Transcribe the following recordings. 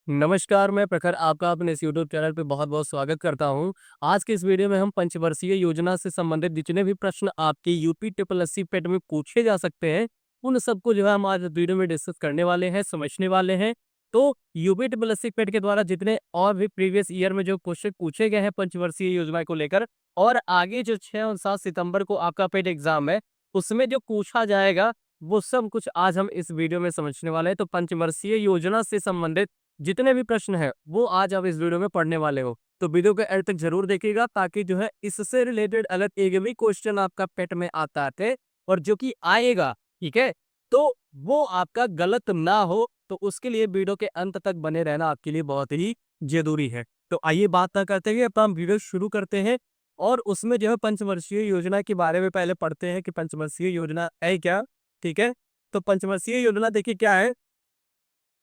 नमस्कार, मैं प्रखर आपका अपने इस यूट्यूब चैनल पे बहुत-बहुत स्वागत करता हूँ। आज के इस वीडियो में हम पंचवर्षीय योजना से संबंधित जितने भी प्रश्न आपके यूपी ट्रिपल एससी पेट में पूछे जा सकते हैं, उन सबको जो है हम आज वीडियो में डिस्कस करने वाले हैं, समझने वाले हैं। तो यूपी ट्रिपल एससी पेट के द्वारा जितने और भी प्रीवियस ईयर में जो क्वेश्चन पूछे गए हैं पंचवर्षीय योजना को लेकर और आगे जो 6 और 7 सितंबर को आपका पेट एग्ज़ाम है, उसमें जो पूछा जाएगा, वो सब कुछ आज हम इस वीडियो में समझने वाले हैं। तो पंचवर्षीय योजना से संबंधित जितने भी प्रश्न हैं, वो आज आप इस वीडियो में पढ़ने वाले हो। तो वीडियो के एंड तक ज़रूर देखिएगा ताकि जो है इससे रिलेटेड अगर एक भी क्वेश्चन आपका पेट में आता है और जो कि आएगा, ठीक है? तो वो आपका गलत ना हो, तो उसके लिए वीडियो के अंत तक बने रहना आपके लिए बहुत ही ज़रूरी है। तो आइए बात ना करते हुए अब हम वीडियो शुरू करते हैं और उसमें जो है पंचवर्षीय योजना के बारे में पहले पढ़ते हैं कि पंचवर्षीय योजना है क्या? ठीक है? तो पंचवर्षीय योजना देखिए क्या है?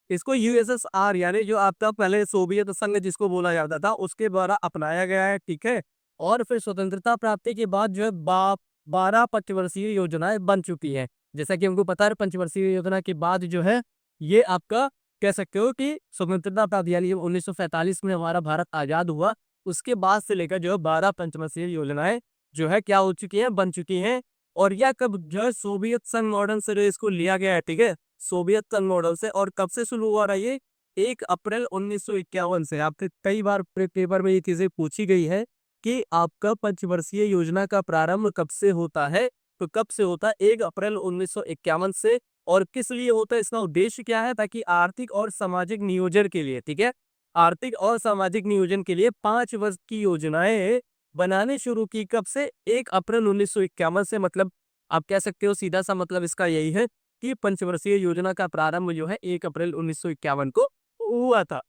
इसको यूएसएसआर यानी जो आपका पहले सोवियत संघ जिसको बोला जाता था, उसके द्वारा अपनाया गया है, ठीक है? और फिर स्वतंत्रता प्राप्ति के बाद जो है 12 पंचवर्षीय योजनाएँ बन चुकी हैं। जैसा कि हमको पता है पंचवर्षीय योजना के बाद जो है, ये आपका कह सकते हो कि स्वतंत्रता प्राप्ति यानी 1947 में हमारा भारत आज़ाद हुआ, उसके बाद से लेकर जो है 12 पंचवर्षीय योजनाएँ जो है क्या हो चुकी हैं, बन चुकी हैं। और यह कब जो है सोवियत संघ मॉडल से जो इसको लिया गया है, ठीक है? सोवियत संघ मॉडल से और कब से शुरू हुआ रहा है ये? 1 अप्रैल 1951 से। आपसे कई बार पेपर में ये चीज़ें पूछी गई है कि आपका पंचवर्षीय योजना का प्रारंभ कब से होता है? तो कब से होता है? 1 अप्रैल 1951 से। और किस लिए होता है? इसका उद्देश्य क्या है? ताकि आर्थिक और सामाजिक नियोजन के लिए, ठीक है? आर्थिक और सामाजिक नियोजन के लिए 5 वर्ष की योजनाएँ बनानी शुरू की कब से? 1 अप्रैल 1951 से। मतलब आप कह सकते हो सीधा-सा मतलब इसका यही है कि पंचवर्षीय योजना का प्रारंभ जो है 1 अप्रैल 1951 को हुआ था।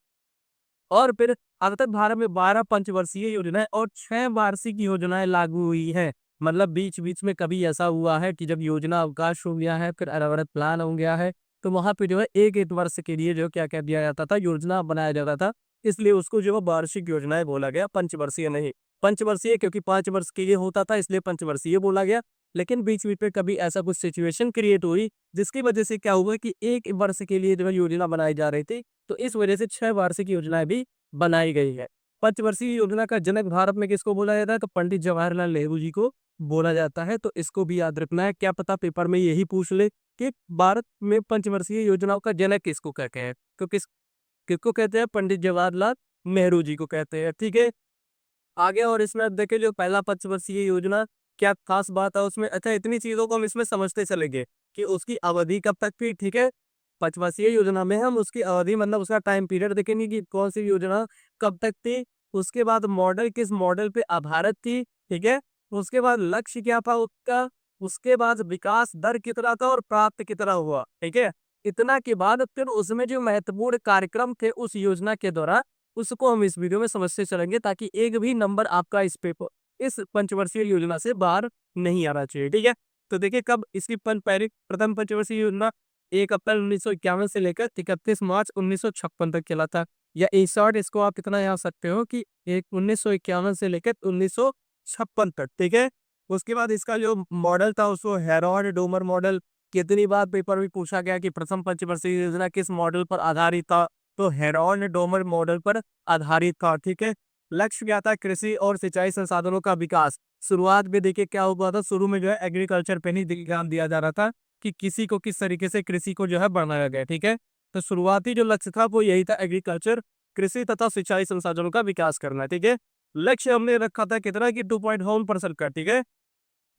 और फिर अब तक भारत में 12 पंचवर्षीय योजनाएँ और 6 वार्षिक योजनाएँ लागू हुई हैं। मतलब बीच-बीच में कभी ऐसा हुआ है कि जब योजना अवकाश हो गया है, फिर अलग-अलग प्लान हो गया है, तो वहाँ पे जो है 1-1 वर्ष के लिए जो क्या कह दिया जाता था, योजना बनाया जाता था। इसलिए उसको जो है वार्षिक योजनाएँ बोला गया, पंचवर्षीय नहीं। पंचवर्षीय क्योंकि 5 वर्ष के लिए होता था इसलिए पंचवर्षीय बोला गया। लेकिन बीच-बीच में कभी ऐसा कुछ सिचुएशन क्रिएट हुई, जिसकी वजह से क्या हुआ कि 1 वर्ष के लिए जो है योजना बनाई जा रही थी, तो इस वजह से 6 वार्षिक योजनाएँ भी बनाई गई है। पंचवर्षीय योजना का जनक भारत में किसको बोला जाता है? तो पंडित जवाहरलाल नेहरू जी को बोला जाता है, तो इसको भी याद रखना है। क्या पता पेपर में यही पूछ ले कि भारत में पंचवर्षीय योजनाओं का जनक किसको कहते हैं? तो किसको कहते हैं? पंडित जवाहरलाल नेहरू जी को कहते हैं, ठीक है? आगे और इसमें अब देखिए जो पहला पंचवर्षीय योजना क्या खास बात है उसमें? अच्छा, इतनी चीज़ों को हम इसमें समझते चलेंगे कि उसकी अवधि कब तक थी, ठीक है? पंचवर्षीय योजना में हम उसकी अवधि मतलब उसका टाइम पीरियड देखेंगे कि कौन-सी योजना कब तक थी। उसके बाद मॉडल किस मॉडल पे आधारित थी, ठीक है? उसके बाद लक्ष्य क्या था उसका? उसके बाद विकास दर कितना था और प्राप्त कितना हुआ, ठीक है? इतना के बाद फिर उसमें जो महत्वपूर्ण कार्यक्रम थे उस योजना के दौरान उसको हम इस वीडियो में समझते चलेंगे ताकि एक भी नंबर आपका इस पंचवर्षीय योजना से बाहर नहीं आना चाहिए, ठीक है? तो देखिए कब इसकी प्रथम पंचवर्षीय योजना 1 अप्रैल 1951 से लेकर 31 मार्च 1956 तक चला था। या इन शॉर्ट इसको आप इतना याद सकते हो कि एक 1951 से लेकर 1956 तक, ठीक है? उसके बाद इसका जो मॉडल था उसको हेरोल्ड-डोमर मॉडल कितनी बार पेपर में पूछा गया कि प्रथम पंचवर्षीय योजना किस मॉडल पर आधारित था? तो हेरोल्ड-डोमर मॉडल पर आधारित था, ठीक है? लक्ष्य क्या था? कृषि और सिंचाई संसाधनों का विकास। शुरुआत में देखिए क्या हुआ था, शुरू में जो है एग्रीकल्चर पे नहीं ध्यान दिया जा रहा था कि किसी को किस तरीके से कृषि को जो है बढ़ाया गया, ठीक है? तो शुरुआती जो लक्ष्य था वो यही था एग्रीकल्चर, कृषि तथा सिंचाई संसाधनों का विकास करना, ठीक है? लक्ष्य हमने रखा था कितना कि 2.1% का, ठीक है?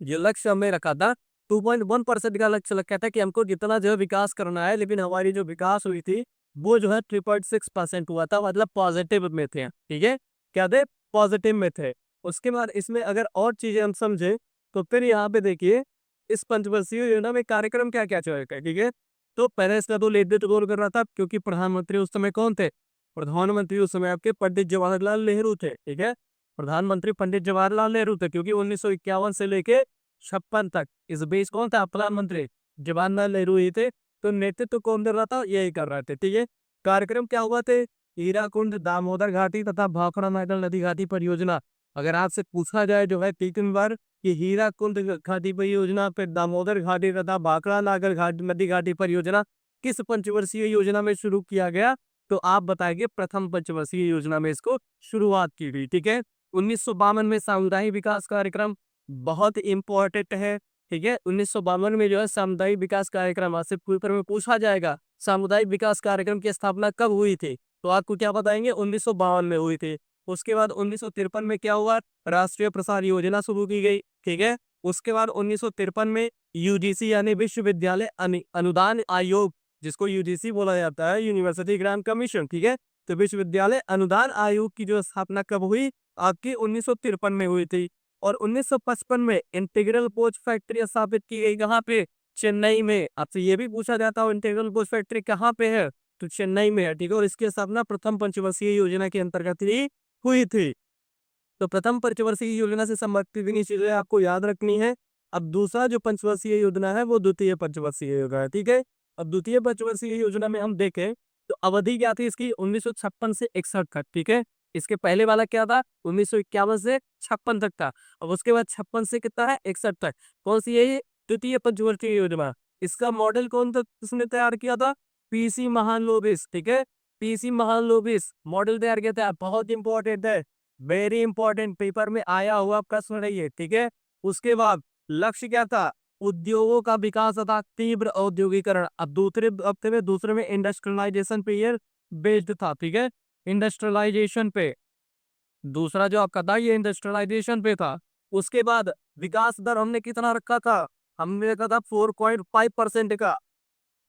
ये लक्ष्य हमने रखा था 2.1% का लक्ष्य रखा था कि हमको जितना जो है विकास करना है, लेकिन हमारी जो विकास हुई थी वो जो है 3.6% हुआ था, मतलब पॉजिटिव में थे, ठीक है? क्या थे? पॉजिटिव में थे। उसके बाद इसमें अगर और चीजें हम समझें तो फिर यहाँ पे देखिए इस पंचवर्षीय योजना में कार्यक्रम क्या क्या चल रहा है, ठीक है? तो पहले इसका तो लीड रोल कर रहा था क्योंकि प्रधानमंत्री उस समय कौन थे? प्रधानमंत्री उस समय आपके पंडित जवाहरलाल नेहरू थे, ठीक है? प्रधानमंत्री पंडित जवाहरलाल नेहरू थे क्योंकि 1951 से लेके 56 तक इस बीच कौन था प्रधानमंत्री? जवाहरलाल नेहरू ही थे। तो नेतृत्व कौन कर रहा था? यही कर रहे थे, ठीक है? कार्यक्रम क्या हुआ थे? हीराकुंड, दामोदर घाटी तथा भाखड़ा नागल नदी घाटी परियोजना। अगर आपसे पूछा जाए जो है 3 बार कि हीराकुंड घाटी परियोजना, फिर दामोदर घाटी तथा भाखड़ा नागर नदी घाटी परियोजना किस पंचवर्षीय योजना में शुरू किया गया? तो आप बताएंगे प्रथम पंचवर्षीय योजना में इसको शुरुआत की गई। ठीक है, 1952 में सामुदायिक विकास कार्यक्रम बहुत इंपॉर्टेंट है। ठीक है, 1952 में जो है सामुदायिक विकास कार्यक्रम, आज से पेपर में पूछा जाएगा सामुदायिक विकास कार्यक्रम की स्थापना कब हुई थी, तो आपको क्या बताएंगे 1952 में हुई थी। उसके बाद 1953 में क्या हुआ, राष्ट्रीय प्रसार योजना शुरू की गई। ठीक है, उसके बाद 1953 में यूजीसी यानी विश्वविद्यालय अनुदान आयोग, जिसको यूजीसी बोला जाता है, यूनिवर्सिटी ग्रांट कमीशन। ठीक है, तो विश्वविद्यालय अनुदान आयोग की जो स्थापना कब हुई, आपकी 1953 में हुई थी। और 1955 में इंटीग्रल कोच फैक्ट्री स्थापित की गई, कहाँ पे, चेन्नई में। आपसे ये भी पूछा जाता है इंटीग्रल कोच फैक्ट्री कहाँ पे है, तो चेन्नई में है। ठीक है, और इसकी स्थापना प्रथम पंचवर्षीय योजना के अंतर्गत ही हुई थी। तो प्रथम पंचवर्षीय योजना से संबंधित इतनी चीजें आपको याद रखनी है। अब दूसरा जो पंचवर्षीय योजना है वो द्वितीय पंचवर्षीय योजना है। ठीक है, अब द्वितीय पंचवर्षीय योजना में हम देखें तो अवधि क्या थी इसकी, 1956 से 61 तक। ठीक है, इसके पहले वाला क्या था, 1951 से 56 तक था। अब उसके बाद 56 से कितना है, 61 तक। कौन सी है ये, द्वितीय पंचवर्षीय योजना। इसका मॉडल कौन था, किसने तैयार किया था, पीसी महालनोबिस। ठीक है, पीसी महालनोबिस मॉडल तैयार किया था, बहुत इंपॉर्टेंट है, वेरी इंपॉर्टेंट, पेपर में आया हुआ प्रश्न रही है। ठीक है, उसके बाद लक्ष्य क्या था, उद्योगों का विकास तथा तीव्र औद्योगिकरण। अब दूसरे हफ्ते में दूसरे में इंडस्ट्रियलाइजेशन पे ये बेस्ड था। ठीक है, इंडस्ट्रियलाइजेशन पे दूसरा जो आपका था ये इंडस्ट्रियलाइजेशन पे था। उसके बाद विकास दर हमने कितना रखा था, हमने रखा था 4.5% का।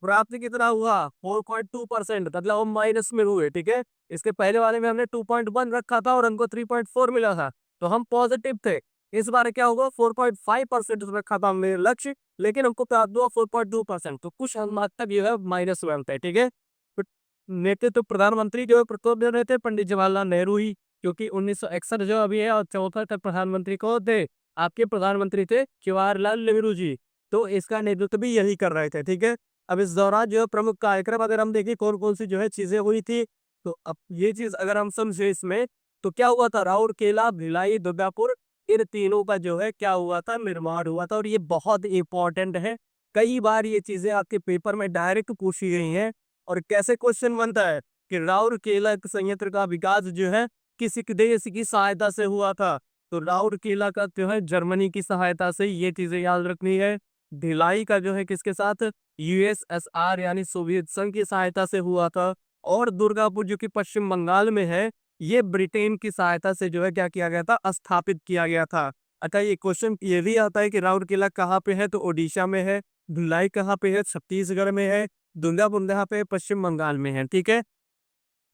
प्राप्ति कितना हुआ, 4.2%, मतलब हम माइनस में हुए। ठीक है, इसके पहले वाले में हमने 2.1 रखा था और हमको 3.4 मिला था, तो हम पॉजिटिव थे। इस बार क्या होगा, 4.5% रखा था हमने लक्ष्य, लेकिन हमको प्राप्त हुआ 4.2%, तो कुछ हद तक जो है माइनस में है। ठीक है, तो नेतृत्व प्रधानमंत्री जो है प्रकोप दे रहे थे पंडित जवाहरलाल नेहरू ही, क्योंकि 1961 जो अभी है और 64 तक प्रधानमंत्री कौन थे, आपके प्रधानमंत्री थे जवाहरलाल नेहरू जी, तो इसका नेतृत्व भी यही कर रहे थे। ठीक है, अब इस दौरान जो है प्रमुख कार्यक्रम अगर हम देखें कौन कौन सी जो है चीजें हुई थी, तो अब ये चीज अगर हम समझे इसमें, तो क्या हुआ था, राउरकेला, भिलाई, दुर्गापुर, इन तीनों का जो है क्या हुआ था, निर्माण हुआ था। और ये बहुत इंपॉर्टेंट है, कई बार ये चीजें आपके पेपर में डायरेक्ट पूछी गई हैं। और कैसे क्वेश्चन बनता है कि राउरकेला संयंत्र का विकास जो है किसी देश की सहायता से हुआ था, तो राउरकेला का जो है जर्मनी की सहायता से, ये चीजें याद रखनी है। भिलाई का जो है किसके साथ, यूएसएसआर यानी सोवियत संघ की सहायता से हुआ था। और दुर्गापुर जो कि पश्चिम बंगाल में है, ये ब्रिटेन की सहायता से जो है क्या किया गया था, स्थापित किया गया था। अच्छा, ये क्वेश्चन ये भी आता है कि राउरकेला कहाँ पे है, तो ओडिशा में है। भिलाई कहाँ पे है, छत्तीसगढ़ में है। दुर्गापुर यहाँ पे पश्चिम बंगाल में है। ठीक है,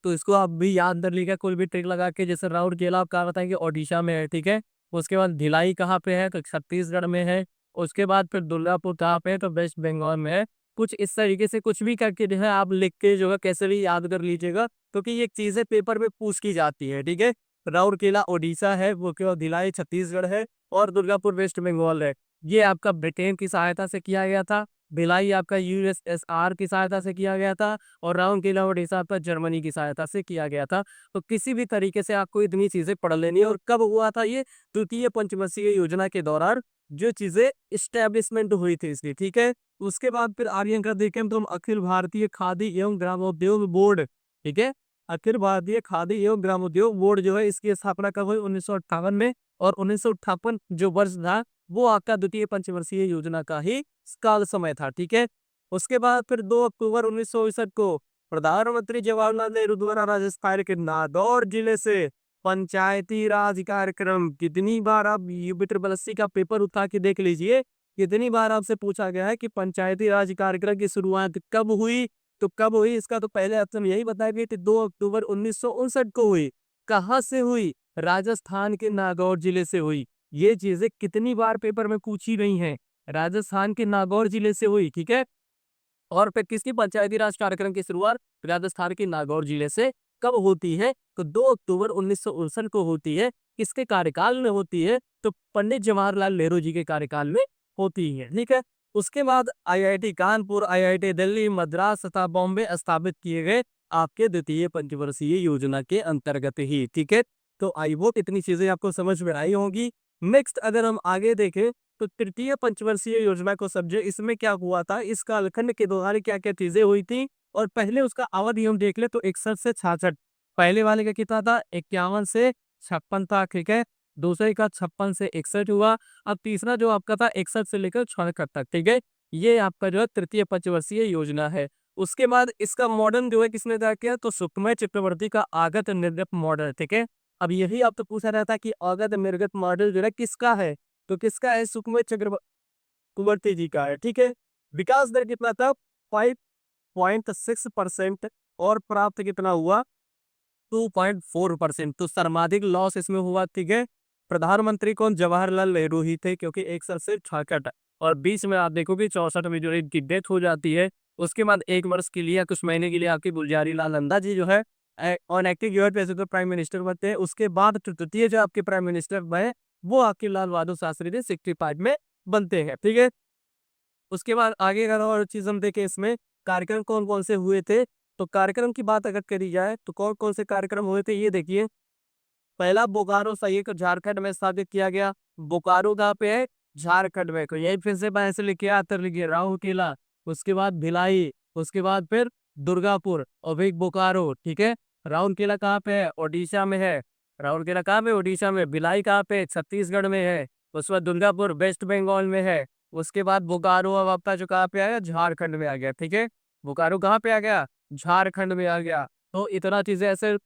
तो इसको आप भी याद कर लीजिएगा, कोई भी ट्रिक लगा के, जैसे राउरकेला आप कहा बताएंगे ओडिशा में है। ठीक है, उसके बाद भिलाई कहाँ पे है, तो छत्तीसगढ़ में है। उसके बाद फिर दुर्गापुर कहाँ पे है, तो वेस्ट बंगाल में है। कुछ इस तरीके से कुछ भी करके जो है आप लिख के जो है कैसे भी याद कर लीजिएगा, क्योंकि ये चीजें पेपर में पूछ की जाती है। ठीक है, राउरकेला ओडिशा है, वो के बाद भिलाई छत्तीसगढ़ है, और दुर्गापुर वेस्ट बंगाल है। ये आपका ब्रिटेन की सहायता से किया गया था। भिलाई आपका यूएसएसआर की सहायता से किया गया था, और राउरकेला ओडिशा पर जर्मनी की सहायता से किया गया था। तो किसी भी तरीके से आपको इतनी चीजें पढ़ लेनी है। और कब हुआ था ये, तृतीय पंचवर्षीय योजना के दौरान जो चीजें इस्टेब्लिशमेंट हुई थी इसकी। ठीक है, उसके बाद फिर आर्यन का देखें तो हम अखिल भारतीय खादी एवं ग्रामोद्योग बोर्ड। ठीक है, अखिल भारतीय खादी एवं ग्रामोद्योग बोर्ड जो है, इसकी स्थापना कब हुई, 1958 में। और 1958 जो वर्ष था वो आपका द्वितीय पंचवर्षीय योजना का ही काल समय था। ठीक है, उसके बाद फिर 2 अक्टूबर 1961 को प्रधानमंत्री जवाहरलाल नेहरू द्वारा राजस्थान के नागौर जिले से पंचायती राज कार्यक्रम, कितनी बार आप यूपी ट्रिपल एससी का पेपर उठा के देख लीजिए, कितनी बार आपसे पूछा गया है कि पंचायती राज कार्यक्रम की शुरुआत कब हुई, तो कब हुई इसका तो पहले ऑप्शन यही बताया कि 2 अक्टूबर 1959 को हुई। कहाँ से हुई, राजस्थान के नागौर जिले से हुई। ये चीजें कितनी बार पेपर में पूछी गई हैं, राजस्थान के नागौर जिले से हुई। ठीक है, और फिर किसकी पंचायती राज कार्यक्रम की शुरुआत राजस्थान के नागौर जिले से कब होती है, तो 2 अक्टूबर 1959 को होती है। किसके कार्यकाल में होती है, तो पंडित जवाहरलाल नेहरू जी के कार्यकाल में होती है। ठीक है, उसके बाद आईआईटी कानपुर, आईआईटी दिल्ली, मद्रास तथा बॉम्बे स्थापित किए गए आपके द्वितीय पंचवर्षीय योजना के अंतर्गत ही। ठीक है, तो आई होप इतनी चीजें आपको समझ में आई होंगी। नेक्स्ट अगर हम आगे देखें तो तृतीय पंचवर्षीय योजना को समझे, इसमें क्या हुआ था, इस कालखंड के दौरान क्या क्या चीजें हुई थी, और पहले उसका अवधि हम देख ले तो 61 से 66। पहले वाले का कितना था, 51 से 56 था, ठीक है। दूसरे का 56 से 61 हुआ। अब तीसरा जो आपका था 61 से लेकर 66 तक, ठीक है। ये आपका जो है तृतीय पंचवर्षीय योजना है। उसके बाद इसका मॉडल जो है किसने तैयार किया, तो सुकुमार चक्रवर्ती का आगत निर्गत मॉडल, ठीक है। अब यही आपसे पूछा रहता कि आगत निर्गत मॉडल जो है किसका है, तो किसका है, सुकुमार चक्रवर्ती जी का है, ठीक है। विकास दर कितना था, 5.6% और प्राप्त कितना हुआ, 2.4%। तो सर्वाधिक लॉस इसमें हुआ, ठीक है। प्रधानमंत्री कौन, जवाहरलाल नेहरू ही थे, क्योंकि 61 से 66 और बीच में आप देखोगे 64 में जो इनकी डेथ हो जाती है। उसके बाद 1 वर्ष के लिए या कुछ महीने के लिए आपके गुलजारी लाल नंदा जी जो है ऑन एक्टिव जो है प्रेसिडेंट प्राइम मिनिस्टर बनते हैं। उसके बाद तृतीय जो आपके प्राइम मिनिस्टर बने वो आपके लाल बहादुर शास्त्री थे, 65 में बनते हैं, ठीक है। उसके बाद आगे अगर और चीज हम देखें इसमें कार्यक्रम कौन कौन से हुए थे, तो कार्यक्रम की बात अगर करी जाए तो कौन कौन से कार्यक्रम हुए थे ये देखिए। पहला बोकारो सही को झारखंड में स्थापित किया गया। बोकारो कहाँ पे है, झारखंड में। तो यही फिर से मैं ऐसे लिखे आतर लिखिए, राउरकेला, उसके बाद भिलाई, उसके बाद फिर दुर्गापुर और फिर बोकारो, ठीक है। राउरकेला कहाँ पे है, ओडिशा में है। राउरकेला कहाँ पे, ओडिशा में। भिलाई कहाँ पे, छत्तीसगढ़ में है। उसके बाद दुर्गापुर वेस्ट बंगाल में है। उसके बाद बोकारो अब आपका जो कहाँ पे आया, झारखंड में आ गया, ठीक है। बोकारो कहाँ पे आ गया, झारखंड में आ गया। तो इतना चीजें ऐसे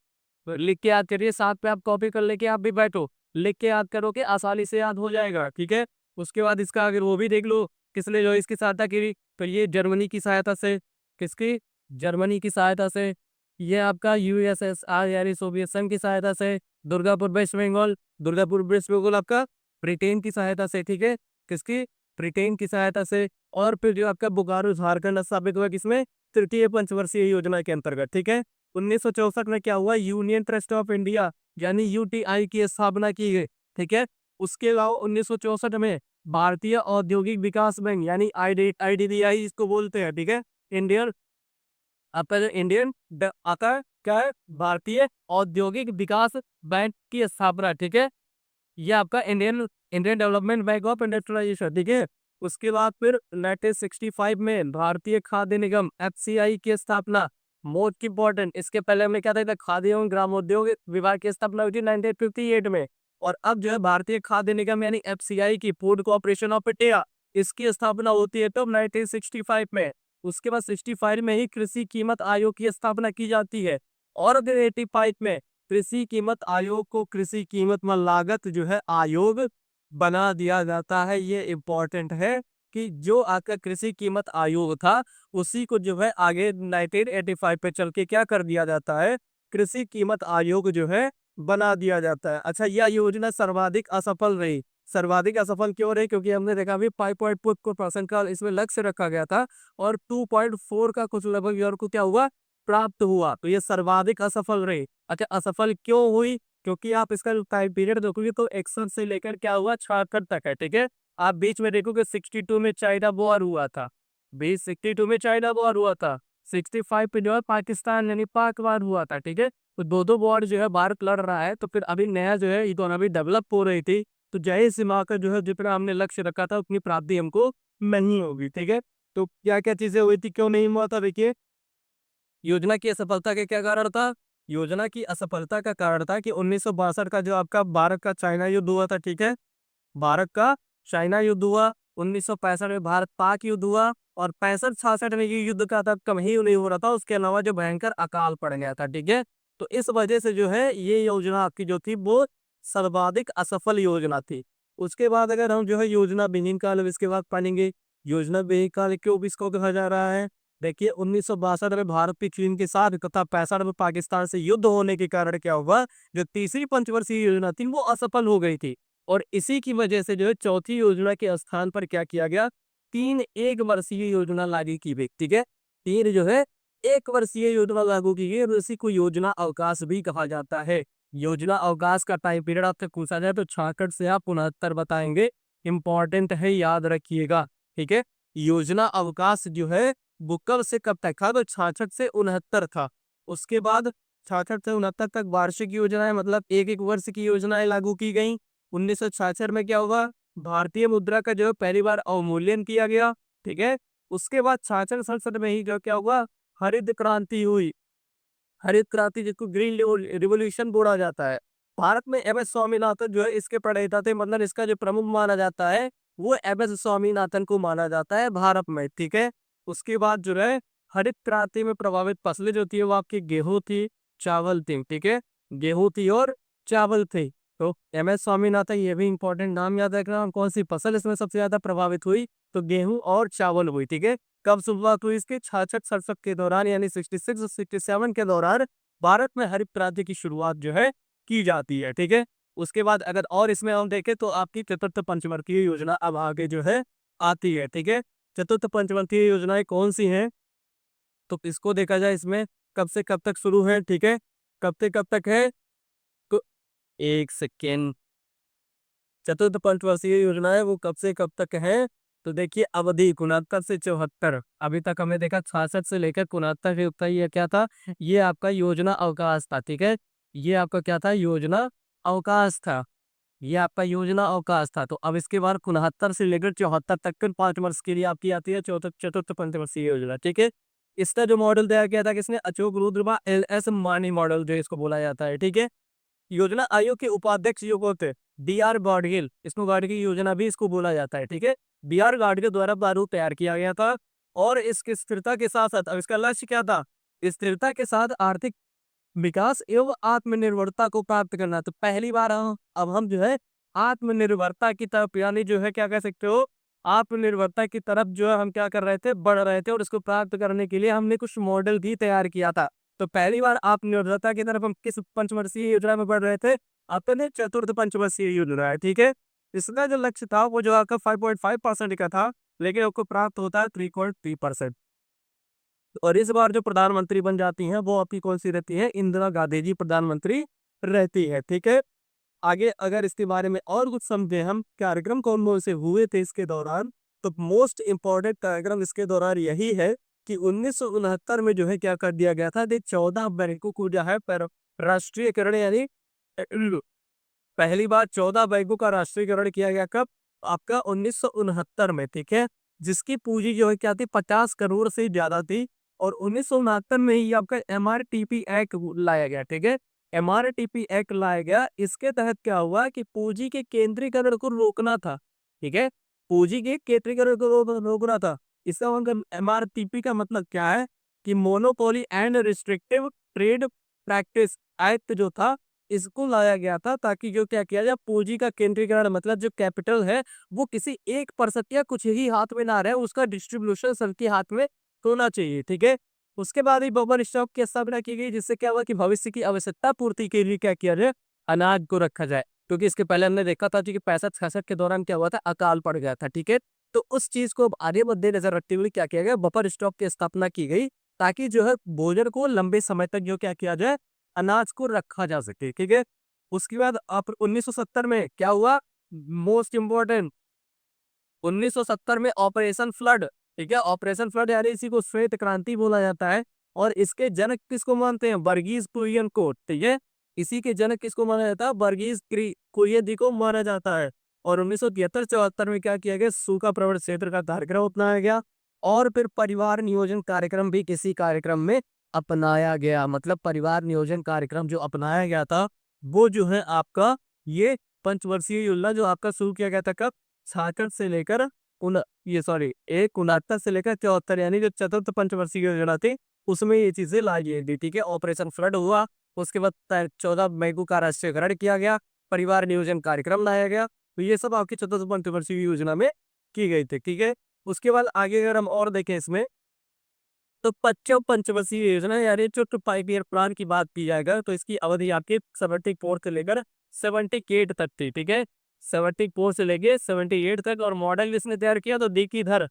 लिख के याद करिए, साथ पे आप कॉपी कर लेके आप भी बैठो, लिख के याद करोगे आसानी से याद हो जाएगा, ठीक है। उसके बाद इसका अगर वो भी देख लो किसने जो इसकी सहायता की, तो ये जर्मनी की सहायता से। किसकी, जर्मनी की सहायता से। ये आपका यूएसएसआर यानी सोवियत संघ की सहायता से। दुर्गापुर वेस्ट बंगाल, दुर्गापुर वेस्ट बंगाल आपका ब्रिटेन की सहायता से, ठीक है। किसकी, ब्रिटेन की सहायता से। और फिर जो आपका बोकारो झारखंड स्थापित हुआ किसमें, तृतीय पंचवर्षीय योजना के अंतर्गत, ठीक है। 1964 में क्या हुआ, यूनियन ट्रस्ट ऑफ इंडिया यानी यूटीआई की स्थापना की गई, ठीक है। उसके अलावा 1964 में भारतीय औद्योगिक विकास बैंक यानी आईडीबीआई इसको बोलते हैं, ठीक है। इंडियन आपका जो इंडियन आता है क्या है, भारतीय औद्योगिक विकास बैंक की स्थापना, ठीक है। ये आपका Indian Indian development bank of industrialization, ठीक है। उसके बाद फिर 1965 में भारतीय खाद्य निगम एफसीआई की स्थापना, मोस्ट इंपॉर्टेंट। इसके पहले हमने क्या था, खाद्य एवं ग्रामोद्योग विभाग की स्थापना हुई थी 1958 में। और अब जो है भारतीय खाद्य निगम यानी एफसीआई की, फूड कॉर्पोरेशन ऑफ इंडिया, इसकी स्थापना होती है तो 1965 में। उसके बाद 65 में ही कृषि कीमत आयोग की स्थापना की जाती है। और फिर 85 में कृषि कीमत आयोग को कृषि कीमत में लागत जो है आयोग बना दिया जाता है। ये इम्पोर्टेंट है कि जो आपका कृषि कीमत आयोग था उसी को जो है आगे 1985 पे चल के क्या कर दिया जाता है, कृषि कीमत आयोग जो है बना दिया जाता है। अच्छा, यह योजना सर्वाधिक असफल रही। सर्वाधिक असफल क्यों रही, क्योंकि हमने देखा अभी 5.4% का इसमें लक्ष्य रखा गया था और 2.4 का कुछ लगभग और को क्या हुआ, प्राप्त हुआ। तो ये सर्वाधिक असफल रही। अच्छा, असफल क्यों हुई, क्योंकि आप इसका टाइम पीरियड देखोगे तो 61 से लेकर क्या हुआ, 66 तक है, ठीक है। आप बीच में देखोगे 62 में चाइना वॉर हुआ था, 62 में चाइना वॉर हुआ था। 65 पे जो है पाकिस्तान यानी पाक वार हुआ था, ठीक है। तो दो दो वॉर जो है भारत लड़ रहा है, तो फिर अभी नया जो है इकोनॉमी डेवलप हो रही थी। तो जय सीमा का जो है जितना हमने लक्ष्य रखा था उतनी प्राप्ति हमको नहीं होगी, ठीक है। तो क्या क्या चीजें हुई थी, क्यों नहीं हुआ था, देखिए। योजना की असफलता के क्या कारण था, योजना की असफलता का कारण था कि 1962 का जो आपका भारत का चाइना युद्ध हुआ था, ठीक है। भारत का चाइना युद्ध हुआ। 1965 में भारत पाक युद्ध हुआ। और 65-66 में ये युद्ध का तब कम ही नहीं हो रहा था, उसके अलावा जो भयंकर अकाल पड़ गया था, ठीक है। तो इस वजह से जो है ये योजना आपकी जो थी वो सर्वाधिक असफल योजना थी। उसके बाद अगर हम जो है योजना विहीन काल इसके बाद पढ़ेंगे, योजना विहीन काल क्यों इसको कहा जा रहा है। देखिए 1962 में भारत की चीन के साथ तथा 65 में पाकिस्तान से युद्ध होने के कारण क्या हुआ, जो तीसरी पंचवर्षीय योजना थी वो असफल हो गई थी। और इसी की वजह से जो है चौथी योजना के स्थान पर क्या किया गया, 3 एक वर्षीय योजना लागू की गई, ठीक है। 3 जो है एक वर्षीय योजना लागू की गई और इसी को योजना अवकाश भी कहा जाता है। योजना अवकाश का टाइम पीरियड आपसे पूछा जाए तो 66 से आप 69 बताएंगे। इंपॉर्टेंट है, याद रखिएगा, ठीक है। योजना अवकाश जो है वो कब से कब तक था, तो 66 से 69 था। उसके बाद 66 से 69 तक वार्षिक योजनाएं मतलब एक एक वर्ष की योजनाएं लागू की गई। 1966 में क्या हुआ, भारतीय मुद्रा का जो है पहली बार अवमूल्यन किया गया, ठीक है। उसके बाद 66-67 में ही जो क्या हुआ, हरित क्रांति हुई, हरित क्रांति जिसको ग्रीन रिवॉल्यूशन बोला जाता है। भारत में एम एस स्वामीनाथन जो है इसके प्रणेता थे, मतलब इसका जो प्रमुख माना जाता है वो एम एस स्वामीनाथन को माना जाता है भारत में, ठीक है। उसके बाद जो है हरित क्रांति में प्रभावित फसलें जो थी वो आपकी गेहूं थी, चावल थी, ठीक है। गेहूं थी और चावल थी। तो एम एस स्वामीनाथन, ये भी इंपॉर्टेंट नाम याद रखना। कौन सी फसल इसमें सबसे ज्यादा प्रभावित हुई? तो गेहूं और चावल हुई, ठीक है। कब शुरुआत हुई इसकी? 66-67 के दौरान, यानी 66-67 के दौरान भारत में हरित क्रांति की शुरुआत जो है की जाती है, ठीक है। उसके बाद अगर और इसमें हम देखें तो आपकी चतुर्थ पंचवर्षीय योजना अब आगे जो है आती है, ठीक है। चतुर्थ पंचवर्षीय योजनाएं कौन सी हैं? तो इसको देखा जाए, इसमें कब से कब तक शुरू है, ठीक है। कब से कब तक है? तो एक सेकेंड, चतुर्थ पंचवर्षीय योजना है वो कब से कब तक है? तो देखिए अवधि 69 से 74, अभी तक हमने देखा 66 से लेकर 69 के उत्तर। ये क्या था? ये आपका योजना अवकाश था, ठीक है। ये आपका क्या था? योजना अवकाश था। ये आपका योजना अवकाश था। तो अब इसके बाद 69 से लेकर 74 तक के 5 वर्ष के लिए आपकी आती है चौथा चतुर्थ पंचवर्षीय योजना, ठीक है। इसका जो मॉडल तैयार किया था किसने? अशोक रुद्रवा एल एस मानी मॉडल जो इसको बोला जाता है, ठीक है। योजना आयोग के उपाध्यक्ष जो होते डी आर गाडगिल, इसको गाडगिल योजना भी इसको बोला जाता है, ठीक है। बी आर गाडगिल द्वारा प्रारूप तैयार किया गया था। और इसकी स्थिरता के साथ साथ अब इसका लक्ष्य क्या था? स्थिरता के साथ आर्थिक विकास एवं आत्मनिर्भरता को प्राप्त करना। तो पहली बार अब हम जो है आत्मनिर्भरता की तरफ, यानी जो है क्या कह सकते हो, आत्मनिर्भरता की तरफ जो है हम क्या कर रहे थे? बढ़ रहे थे। और इसको प्राप्त करने के लिए हमने कुछ मॉडल भी तैयार किया था। तो पहली बार आत्मनिर्भरता की तरफ हम किस पंचवर्षीय योजना में बढ़ रहे थे? अपने चतुर्थ पंचवर्षीय योजना है, ठीक है। इसका जो लक्ष्य था वो जो आपका 5.5% का था, लेकिन आपको प्राप्त होता है 3.3%। और इस बार जो प्रधानमंत्री बन जाती हैं वो आपकी कौन सी रहती है? इंदिरा गांधी जी प्रधानमंत्री रहती है, ठीक है। आगे अगर इसके बारे में और कुछ समझे हम, कार्यक्रम कौन कौन से हुए थे इसके दौरान, तो मोस्ट इंपॉर्टेंट कार्यक्रम इसके दौरान यही है कि 1969 में जो है क्या कर दिया गया था? 14 बैंकों को जो है राष्ट्रीयकरण, यानी पहली बार 14 बैंकों का राष्ट्रीयकरण किया गया। कब? आपका 1969 में, ठीक है। जिसकी पूंजी जो है क्या थी? 50 करोड़ से ज्यादा थी। और 1969 में ही आपका एमआरटीपी एक्ट लाया गया, ठीक है। एमआरटीपी एक्ट लाया गया। इसके तहत क्या हुआ कि पूंजी के केंद्रीकरण को रोकना था, ठीक है। पूंजी के केंद्रीकरण को रोकना था। इसका मतलब एमआरटीपी का मतलब क्या है? कि monopoly and restrictive trade practice act जो था, इसको लाया गया था ताकि जो क्या किया जाए, पूंजी का केंद्रीकरण, मतलब जो कैपिटल है वो किसी एक पर्सन या कुछ ही हाथ में ना रहे, उसका डिस्ट्रीब्यूशन सबके हाथ में होना चाहिए, ठीक है। उसके बाद ही बफर स्टॉक की स्थापना की गई, जिससे क्या हुआ कि भविष्य की आवश्यकता पूर्ति के लिए क्या किया जाए? अनाज को रखा जाए। क्योंकि इसके पहले हमने देखा था कि 65-66 के दौरान क्या हुआ था? अकाल पड़ गया था, ठीक है। तो उस चीज को अब आगे मद्देनजर रखते हुए क्या किया गया? बफर स्टॉक की स्थापना की गई, ताकि जो है भोजन को लंबे समय तक जो क्या किया जाए? अनाज को रखा जा सके, ठीक है। उसके बाद आप 1970 में क्या हुआ? मोस्ट इंपोर्टेंट, 1970 में ऑपरेशन फ्लड, ठीक है। ऑपरेशन फ्लड यानी इसी को श्वेत क्रांति बोला जाता है। और इसके जनक किसको मानते हैं? वर्गीज कुरियन को, ठीक है। इसी के जनक किसको माना जाता है? वर्गीज कुरियन जी को माना जाता है। और 1973-74 में क्या किया गया? सूखा प्रवण क्षेत्र का कार्यक्रम अपनाया गया। और फिर परिवार नियोजन कार्यक्रम भी किसी कार्यक्रम में अपनाया गया। मतलब परिवार नियोजन कार्यक्रम जो अपनाया गया था वो जो है आपका ये पंचवर्षीय योजना जो आपका शुरू किया गया था कब? 66 से लेकर ये सॉरी 69 से लेकर 74, यानी जो चतुर्थ पंचवर्षीय योजना थी उसमें ये चीजें लाई गई थी, ठीक है। ऑपरेशन फ्लड हुआ। उसके बाद 14 बैंकों का राष्ट्रीयकरण किया गया, परिवार नियोजन कार्यक्रम लाया गया। तो ये सब आपकी चतुर्थ पंचवर्षीय योजना में की गई थी, ठीक है। उसके बाद आगे अगर हम और देखें इसमें, तो पच्चीम पंचवर्षीय योजना यानी जो 5 ईयर प्लान की बात की जाएगा, तो इसकी अवधि आपकी 74 से लेकर 78 तक थी, ठीक है। 74 से लेके 78 तक। और मॉडल किसने तैयार किया? तो डीपी धर।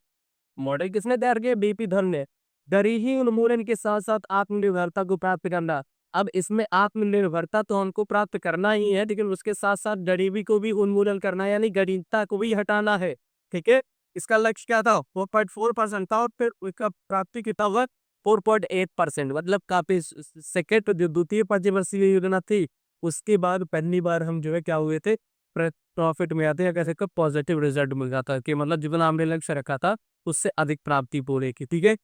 मॉडल किसने तैयार किया? बीपी धर ने। गरीबी उन्मूलन के साथ साथ आत्मनिर्भरता को प्राप्त करना। अब इसमें आत्मनिर्भरता तो हमको प्राप्त करना ही है, लेकिन उसके साथ साथ गरीबी को भी उन्मूलन करना है, यानी गरीबता को भी हटाना है, ठीक है। इसका लक्ष्य क्या था? 4.4% था। और फिर उसका प्राप्ति कितना हुआ? 4.8%। मतलब काफी सेकेंड जो द्वितीय पंचवर्षीय योजना थी उसके बाद पहली बार हम जो है क्या हुए थे? प्रॉफिट में आते हैं, कैसे का पॉजिटिव रिजल्ट मिल जाता है कि मतलब जितना हमने लक्ष्य रखा था उससे अधिक प्राप्ति पूरे की, ठीक है।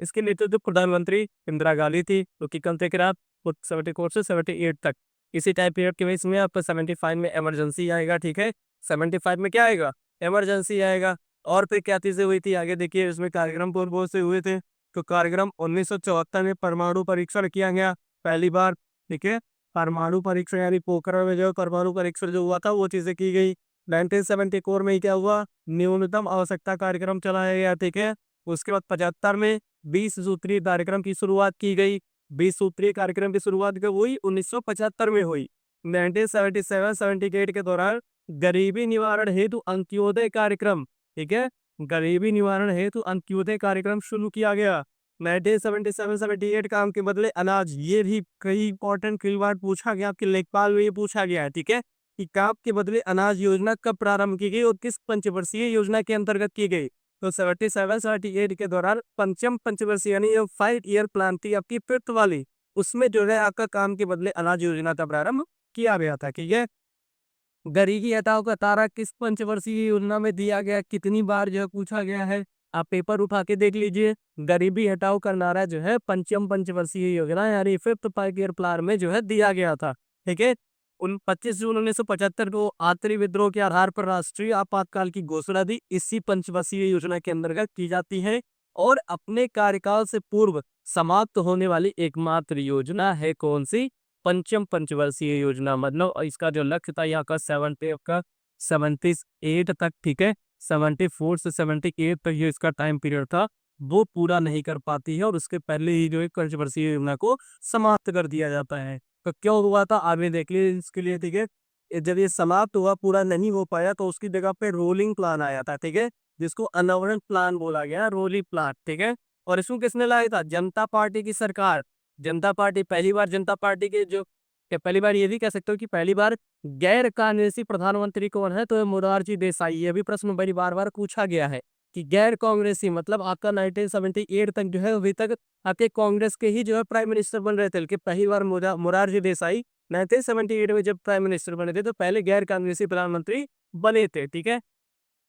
इसके नेतृत्व प्रधानमंत्री इंदिरा गांधी थी, जो कि कम थे आप 74 से 78 तक। इसी टाइम पीरियड के बेस में आपका 75 में इमरजेंसी आएगा, ठीक है। 75 में क्या आएगा? इमरजेंसी आएगा। और फिर क्या चीजें हुई थी आगे देखिए, इसमें कार्यक्रम बहुत बहुत से हुए थे। तो कार्यक्रम 1974 में परमाणु परीक्षण किया गया पहली बार, ठीक है। परमाणु परीक्षण यानी पोखरण में जो परमाणु परीक्षण जो हुआ था वो चीजें की गई। 1974 में ही क्या हुआ? न्यूनतम आवश्यकता कार्यक्रम चलाया गया, ठीक है। उसके बाद 75 में 20 सूत्रीय कार्यक्रम की शुरुआत की गई। 20 सूत्रीय कार्यक्रम की शुरुआत कब हुई? 1975 में हुई। 1977-78 के दौरान गरीबी निवारण हेतु अंत्योदय कार्यक्रम, ठीक है, गरीबी निवारण हेतु अंत्योदय कार्यक्रम शुरू किया गया। 1977-78 काम के बदले अनाज, ये भी कई इंपॉर्टेंट कई बार पूछा गया, आपके लेखपाल में ये पूछा गया है, ठीक है, कि काम के बदले अनाज योजना कब प्रारंभ की गई और किस पंचवर्षीय योजना के अंतर्गत की गई? तो 77-78 के दौरान पंचम पंचवर्षीय यानी 5 ईयर प्लान थी आपकी फिफ्थ वाली, उसमें जो है आपका काम के बदले अनाज योजना का प्रारंभ किया गया था, ठीक है। गरीबी हटाओ का तारा किस पंचवर्षीय योजना में दिया गया? कितनी बार जो है पूछा गया है, आप पेपर उठा के देख लीजिए। गरीबी हटाओ का नारा जो है पंचम पंचवर्षीय योजना यानी फिफ्थ 5 ईयर प्लान में जो है दिया गया था, ठीक है। 25 जून 1975 को आंतरिक विद्रोह के आधार पर राष्ट्रीय आपातकाल की घोषणा दी, इसी पंचवर्षीय योजना के अंतर्गत की जाती है और अपने कार्यकाल से पूर्व समाप्त होने वाली एकमात्र योजना है कौन सी? पंचम पंचवर्षीय योजना। मतलब इसका जो लक्ष्य था यहाँ का 78 तक, ठीक है, 74 से 78 तक ये इसका टाइम पीरियड था, वो पूरा नहीं कर पाती है और उसके पहले ही जो है पंचवर्षीय योजना को समाप्त कर दिया जाता है। तो क्यों हुआ था आगे देख लीजिए इसके लिए, ठीक है। जब ये समाप्त हुआ, पूरा नहीं हो पाया, तो उसकी जगह पे रोलिंग प्लान आया था, ठीक है, जिसको अनवरत प्लान बोला गया, रोलिंग प्लान, ठीक है। और इसको किसने लाया था? जनता पार्टी की सरकार। जनता पार्टी पहली बार, जनता पार्टी के जो पहली बार ये भी कह सकते हो कि पहली बार गैर कांग्रेसी प्रधानमंत्री कौन है? तो मोरारजी देसाई। ये भी प्रश्न बड़ी बार बार पूछा गया है कि गैर कांग्रेसी मतलब आपका 1978 तक जो है अभी तक आपके कांग्रेस के ही जो है प्राइम मिनिस्टर बन रहे थे, लेकिन पहली बार मोरारजी देसाई 1978 में जब प्राइम मिनिस्टर बने थे तो पहले गैर कांग्रेसी प्रधानमंत्री बने थे, ठीक है।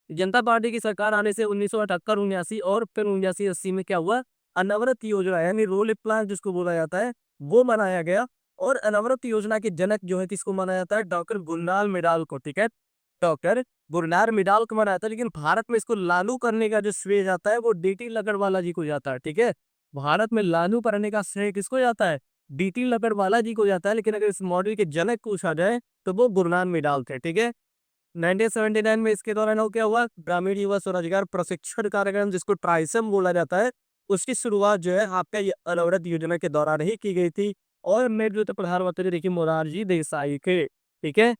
जनता पार्टी की सरकार आने से 1978-79 और फिर 79-80 में क्या हुआ? अनवरत योजना यानी रोल प्लान जिसको बोला जाता है वो बनाया गया। और अनवरत योजना के जनक जो है किसको माना जाता है? डॉक्टर गुरनाल मिडाल को, ठीक है। डॉक्टर गुरनार मिडाल को माना जाता है, लेकिन भारत में इसको लागू करने का जो श्रेय जाता है वो डीटी लकड़वाला जी को जाता है, ठीक है। भारत में लागू करने का श्रेय किसको जाता है? डीटी लकड़वाला जी को जाता है, लेकिन अगर इस मॉडल के जनक पूछा जाए तो वो गुरनाल मिडाल थे, ठीक है। 1979 में इसके दौरान हो क्या हुआ? ग्रामीण युवा स्वरोजगार प्रशिक्षण कार्यक्रम जिसको ट्राइसम बोला जाता है, उसकी शुरुआत जो है आपका ये अनवरत योजना के दौरान ही की गई थी और नेतृत्व प्रधानमंत्री देखिए मोरारजी देसाई के, ठीक है।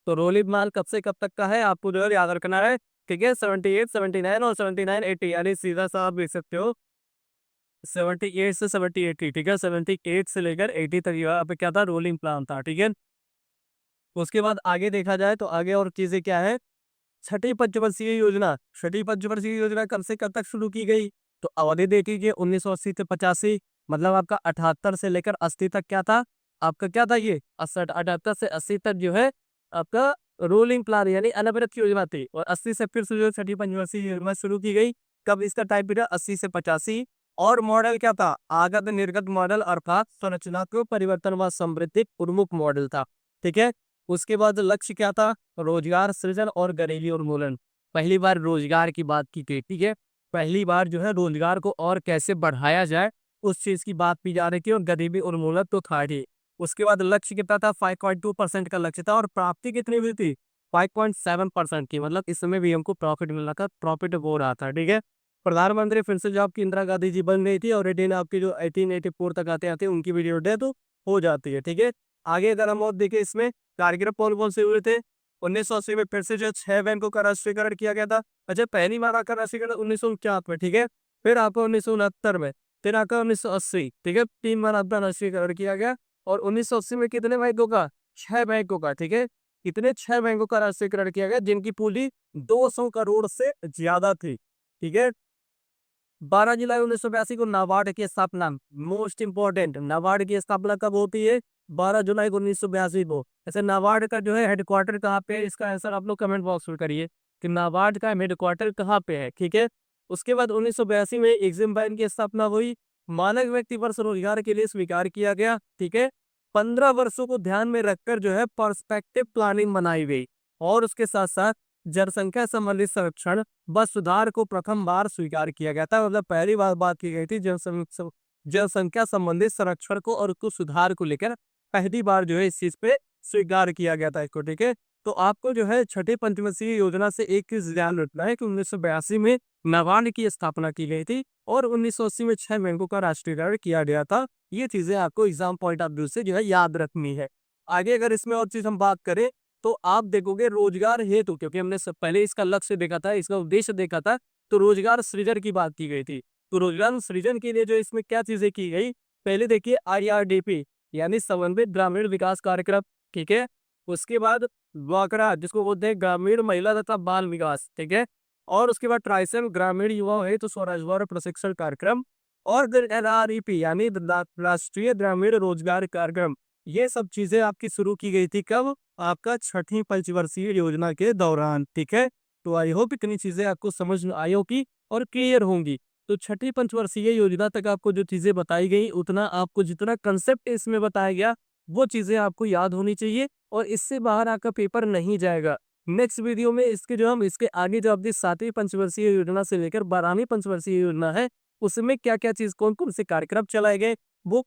तो रोलिंग माल कब से कब तक का है आपको जो है याद रखना है, ठीक है। 78, 79 और 79, 80 यानी सीधा सा आप देख सकते हो 78 से 78, ठीक है। 78 से लेकर 80 तक यहाँ पे क्या था? रोलिंग प्लान था, ठीक है। उसके बाद आगे देखा जाए तो आगे और चीजें क्या है? छठी पंचवर्षीय योजना। छठी पंचवर्षीय योजना कब से कब तक शुरू की गई? तो अवधि देख लीजिए 1980 से 85, मतलब आपका 78 से लेकर 80 तक क्या था? आपका क्या था ये? 78 से 80 तक जो है आपका रोलिंग प्लान यानी अनवरत योजना थी और 80 से फिर से जो छठी पंचवर्षीय योजना शुरू की गई। कब इसका टाइम पीरियड? 80 से 85। और मॉडल क्या था? आगत निर्गत मॉडल अर्थात संरचनात्मक परिवर्तन व समृद्धि उन्मुख मॉडल था, ठीक है। उसके बाद लक्ष्य क्या था? रोजगार सृजन और गरीबी उन्मूलन। पहली बार रोजगार की बात की गई, ठीक है। पहली बार जो है रोजगार को और कैसे बढ़ाया जाए उस चीज की बात की जा रही थी और गरीबी उन्मूलन तो था ही। उसके बाद लक्ष्य कितना था? 5.2% का लक्ष्य था और प्राप्ति कितनी हुई थी? 5.7% की। मतलब इसमें भी हमको प्रॉफिट मिल रहा था, प्रॉफिट हो रहा था, ठीक है। प्रधानमंत्री फिर से जो आपकी इंदिरा गांधी जी बन गई थी और 18 आपकी जो 1884 तक आते आते उनकी भी डेथ हो जाती है, ठीक है। आगे अगर हम और देखें इसमें कार्यक्रम कौन कौन से हुए थे? 1980 में फिर से जो 6 बैंकों का राष्ट्रीयकरण किया गया था। अच्छा, पहली बार आकर राष्ट्रीयकरण 1949 में, ठीक है। फिर आपका 1969 में, फिर आपका 1980, ठीक है। 3 बार आपका राष्ट्रीयकरण किया गया और 1980 में कितने बैंकों का? 6 बैंकों का, ठीक है। कितने? 6 बैंकों का राष्ट्रीयकरण किया गया जिनकी पूंजी 200 करोड़ से ज्यादा थी, ठीक है। 12 जुलाई 1982 को नाबार्ड की स्थापना, मोस्ट इंपोर्टेंट, नाबार्ड की स्थापना कब होती है? 12 जुलाई 1982 को। ऐसे नाबार्ड का जो है हेडक्वार्टर कहाँ पे है? इसका आंसर आप लोग कमेंट बॉक्स में करिए कि नाबार्ड का हेडक्वार्टर कहाँ पे है, ठीक है। उसके बाद 1982 में एग्जिम बैंक की स्थापना हुई। मानक व्यक्ति वर्ष रोजगार के लिए स्वीकार किया गया। ठीक है, 15 वर्षों को ध्यान में रखकर जो है पर्सपेक्टिव प्लानिंग बनाई गई और उसके साथ साथ जनसंख्या संबंधित संरक्षण व सुधार को प्रथम बार स्वीकार किया गया था। मतलब पहली बार बात की गई थी जनसंख्या संबंधित संरक्षण को और उसको सुधार को लेकर पहली बार जो है इस चीज पे स्वीकार किया गया था इसको। ठीक है, तो आपको जो है छठी पंचवर्षीय योजना से एक चीज ध्यान रखना है कि 1982 में नाबार्ड की स्थापना की गई थी और 1980 में 6 बैंकों का राष्ट्रीयकरण किया गया था। ये चीजें आपको एग्जाम पॉइंट ऑफ व्यू से जो है याद रखनी है। आगे अगर इसमें और चीज हम बात करें तो आप देखोगे रोजगार हेतु, क्योंकि हमने सब पहले इसका लक्ष्य देखा था, इसका उद्देश्य देखा था, तो रोजगार सृजन की बात की गई थी। तो रोजगार सृजन के लिए जो इसमें क्या चीजें की गई, पहले देखिए IRDP यानी समन्वित ग्रामीण विकास कार्यक्रम। ठीक है, उसके बाद ड्वाक्रा जिसको बोलते हैं ग्रामीण महिला तथा बाल विकास। ठीक है, और उसके बाद ट्राइसन ग्रामीण युवा हेतु स्वरोजगार प्रशिक्षण कार्यक्रम और फिर LREP यानी राष्ट्रीय ग्रामीण रोजगार कार्यक्रम। ये सब चीजें आपकी शुरू की गई थी कब, आपका छठी पंचवर्षीय योजना के दौरान। ठीक है, तो आई होप इतनी चीजें आपको समझ में आई होगी और क्लियर होंगी। तो छठी पंचवर्षीय योजना तक आपको जो चीजें बताई गई, उतना आपको जितना कंसेप्ट इसमें बताया गया वो चीजें आपको याद होनी चाहिए और इससे बाहर आपका पेपर नहीं जाएगा। नेक्स्ट वीडियो में हम इसके आगे जो अपनी 7वीं पंचवर्षीय योजना से लेकर 12वीं पंचवर्षीय योजना है, उसमें क्या क्या चीज कौन कौन से कार्यक्रम चलाए गए, वो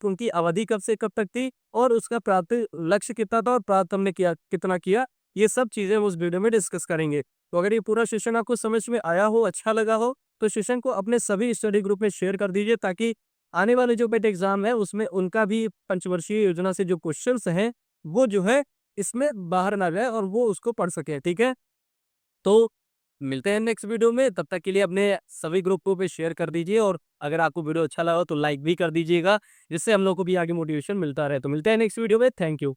उनकी अवधि कब से कब तक थी और उसका प्राप्त लक्ष्य कितना था और प्राप्त हमने कितना किया, ये सब चीजें हम उस वीडियो में डिस्कस करेंगे। तो अगर ये पूरा सेशन आपको समझ में आया हो, अच्छा लगा हो, तो सेशन को अपने सभी स्टडी ग्रुप में शेयर कर दीजिए ताकि आने वाले जो पेट एग्जाम है उसमें उनका भी पंचवर्षीय योजना से जो क्वेश्चंस हैं वो जो है इसमें बाहर ना जाए और वो उसको पढ़ सके। ठीक है, तो मिलते हैं नेक्स्ट वीडियो में, तब तक के लिए अपने सभी ग्रुपों पे शेयर कर दीजिए और अगर आपको वीडियो अच्छा लगा तो लाइक भी कर दीजिएगा, जिससे हम लोग को भी आगे मोटिवेशन मिलता रहे। तो मिलते हैं नेक्स्ट वीडियो में, थैंक यू।